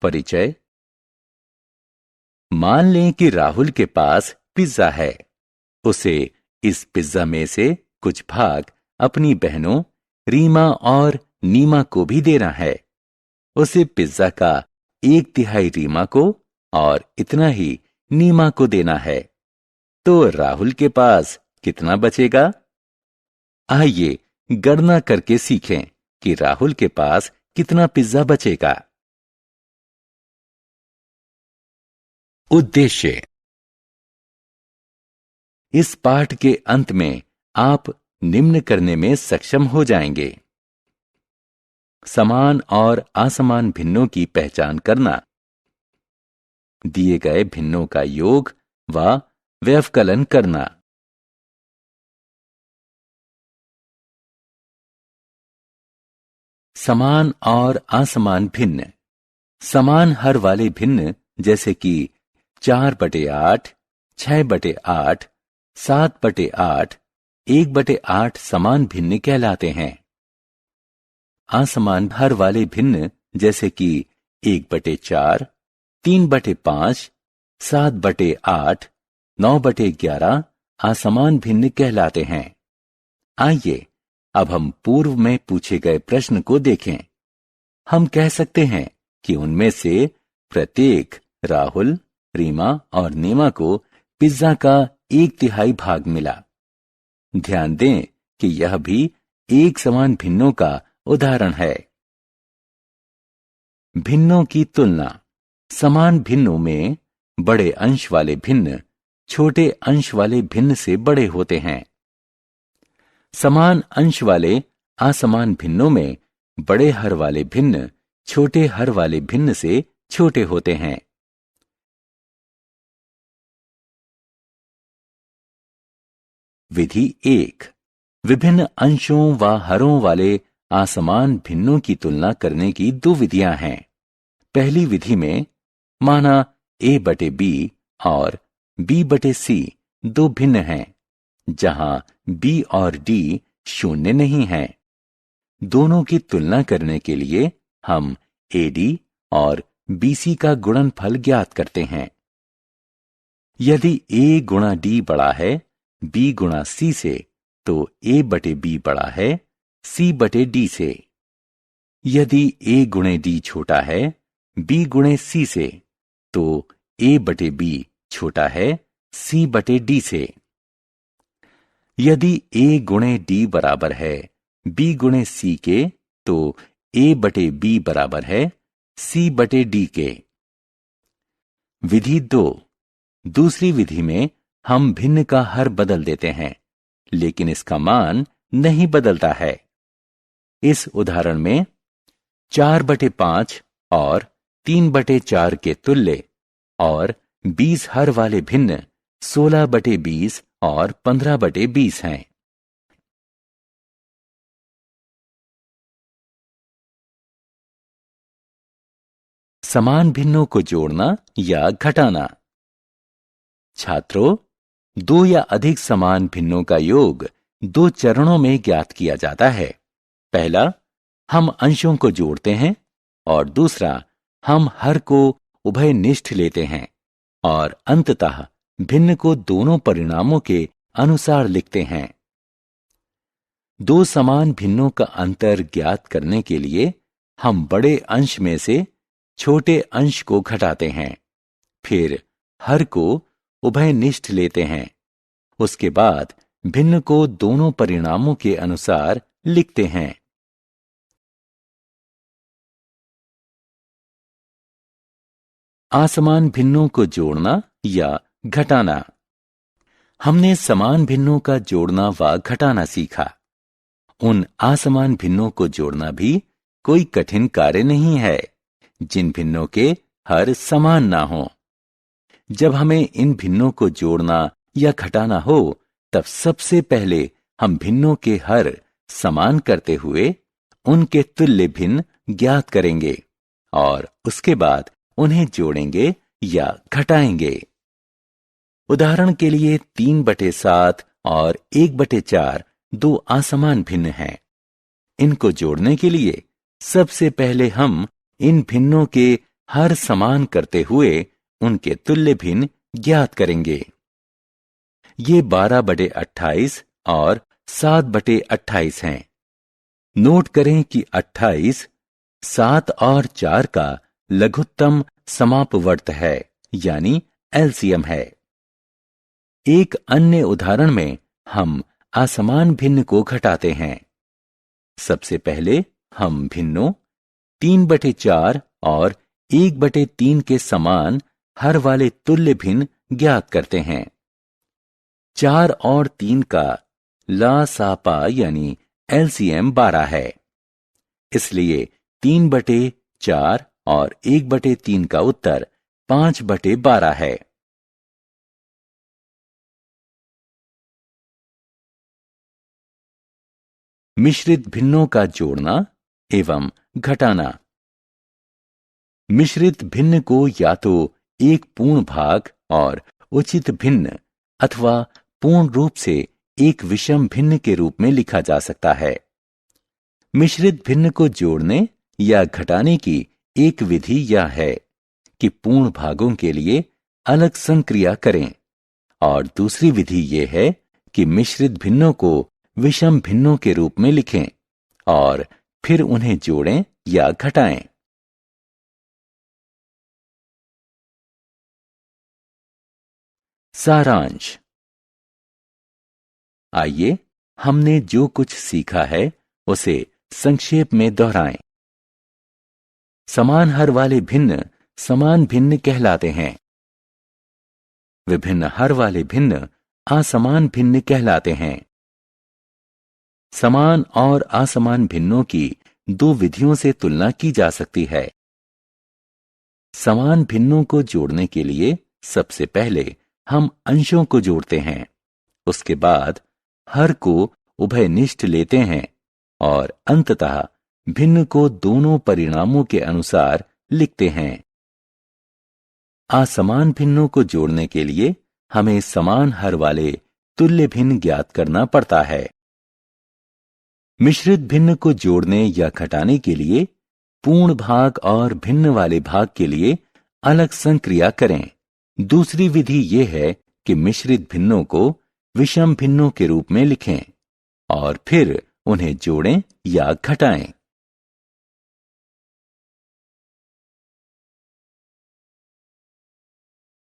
परिचय। मान लें कि राहुल के पास पिज्जा है। उसे इस पिज्जा में से कुछ भाग अपनी बहनों रीमा और नीमा को भी देना है। उसे पिज्जा का 1/3 रीमा को और इतना ही नीमा को देना है। तो राहुल के पास कितना बचेगा? आइए गणना करके सीखें कि राहुल के पास कितना पिज्जा बचेगा। उद्देश्य। इस पाठ के अंत में आप निम्न करने में सक्षम हो जाएंगे: समान और असमान भिन्नों की पहचान करना, दिए गए भिन्नों का योग व व्यवकलन करना, समान और असमान भिन्न। समान हर वाले भिन्न जैसे कि 4/8, 6/8, 7/8, 1/8 समान भिन्न कहलाते हैं। असमान हर वाले भिन्न जैसे कि 1/4, 3/5, 7/8, 9/11 असमान भिन्न कहलाते हैं। आइए अब हम पूर्व में पूछे गए प्रश्न को देखें। हम कह सकते हैं कि उनमें से प्रत्येक राहुल, रीमा और नीमा को पिज्जा का 1/3 भाग मिला। ध्यान दें कि यह भी एक समान भिन्नों का उदाहरण है। भिन्नों की तुलना। समान भिन्नों में बड़े अंश वाले भिन्न छोटे अंश वाले भिन्न से बड़े होते हैं। समान अंश वाले असमान भिन्नों में बड़े हर वाले भिन्न छोटे हर वाले भिन्न से छोटे होते हैं। विधि 1। विभिन्न अंशों व हरों वाले असमान भिन्नों की तुलना करने की 2 विधियां हैं। पहली विधि में माना A/B और B/C 2 भिन्न हैं, जहां B और D शून्य नहीं हैं। दोनों की तुलना करने के लिए हम AD और BC का गुणनफल ज्ञात करते हैं। यदि A गुणा D बड़ा है B गुणा C से, तो A/B बड़ा है C/D से। यदि A गुणे D छोटा है B गुणे C से, तो A/B छोटा है C/D से। यदि A गुणे D बराबर है B गुणे C के, तो A/B बराबर है C/D के। विधि 2। दूसरी विधि में हम भिन्न का हर बदल देते हैं, लेकिन इसका मान नहीं बदलता है। इस उदाहरण में 4/5 और 3/4 के तुल्य और 20 हर वाले भिन्न 16/20 और 15/20 हैं। समान भिन्नों को जोड़ना या घटाना। छात्रों, 2 या अधिक समान भिन्नों का योग 2 चरणों में ज्ञात किया जाता है। पहला, हम अंशों को जोड़ते हैं और दूसरा, हम हर को उभयनिष्ठ लेते हैं और अंततः भिन्न को दोनों परिणामों के अनुसार लिखते हैं। 2 समान भिन्नों का अंतर ज्ञात करने के लिए हम बड़े अंश में से छोटे अंश को घटाते हैं, फिर हर को उभयनिष्ठ लेते हैं। उसके बाद भिन्न को दोनों परिणामों के अनुसार लिखते हैं। असमान भिन्नों को जोड़ना या घटाना। हमने समान भिन्नों का जोड़ना व घटाना सीखा। उन असमान भिन्नों को जोड़ना भी कोई कठिन कार्य नहीं है, जिन भिन्नों के हर समान ना हो। जब हमें इन भिन्नों को जोड़ना या घटाना हो, तब सबसे पहले हम भिन्नों के हर समान करते हुए उनके तुल्य भिन्न ज्ञात करेंगे और उसके बाद उन्हें जोड़ेंगे या घटाएंगे। उदाहरण के लिए 3/7 और 1/4 2 असमान भिन्न हैं। इनको जोड़ने के लिए सबसे पहले हम इन भिन्नों के हर समान करते हुए उनके तुल्य भिन्न ज्ञात करेंगे। ये 12/28 और 7/28 हैं। नोट करें कि 28 7 और 4 का लघुत्तम समापवर्त है, यानी एलसीएम है। एक अन्य उदाहरण में हम असमान भिन्न को घटाते हैं। सबसे पहले हम भिन्नों 3/4 और 1/3 के समान हर वाले तुल्य भिन्न ज्ञात करते हैं। 4 और 3 का लासापा यानी एलसीएम 12 है। इसलिए 3/4 और 1/3 का उत्तर 5/12 है। मिश्रित भिन्नों का जोड़ना एवं घटाना। मिश्रित भिन्न को या तो एक पूर्ण भाग और उचित भिन्न अथवा पूर्ण रूप से एक विषम भिन्न के रूप में लिखा जा सकता है। मिश्रित भिन्न को जोड़ने या घटाने की एक विधि यह है कि पूर्ण भागों के लिए अलग संक्रिया करें, और दूसरी विधि यह है कि मिश्रित भिन्नों को विषम भिन्नों के रूप में लिखें और फिर उन्हें जोड़ें या घटाएं। सारांश। आइए हमने जो कुछ सीखा है उसे संक्षेप में दोहराएं। समान हर वाले भिन्न समान भिन्न कहलाते हैं। विभिन्न हर वाले भिन्न असमान भिन्न कहलाते हैं। समान और असमान भिन्नों की दो विधियों से तुलना की जा सकती है। समान भिन्नों को जोड़ने के लिए सबसे पहले हम अंशों को जोड़ते हैं, उसके बाद हर को उभयनिष्ठ लेते हैं और अंततः भिन्न को दोनों परिणामों के अनुसार लिखते हैं। असमान भिन्नों को जोड़ने के लिए हमें समान हर वाले तुल्य भिन्न ज्ञात करना पड़ता है। मिश्रित भिन्न को जोड़ने या घटाने के लिए पूर्ण भाग और भिन्न वाले भाग के लिए अलग संक्रिया करें। दूसरी विधि यह है कि मिश्रित भिन्नों को विषम भिन्नों के रूप में लिखें और फिर उन्हें जोड़ें या घटाएं।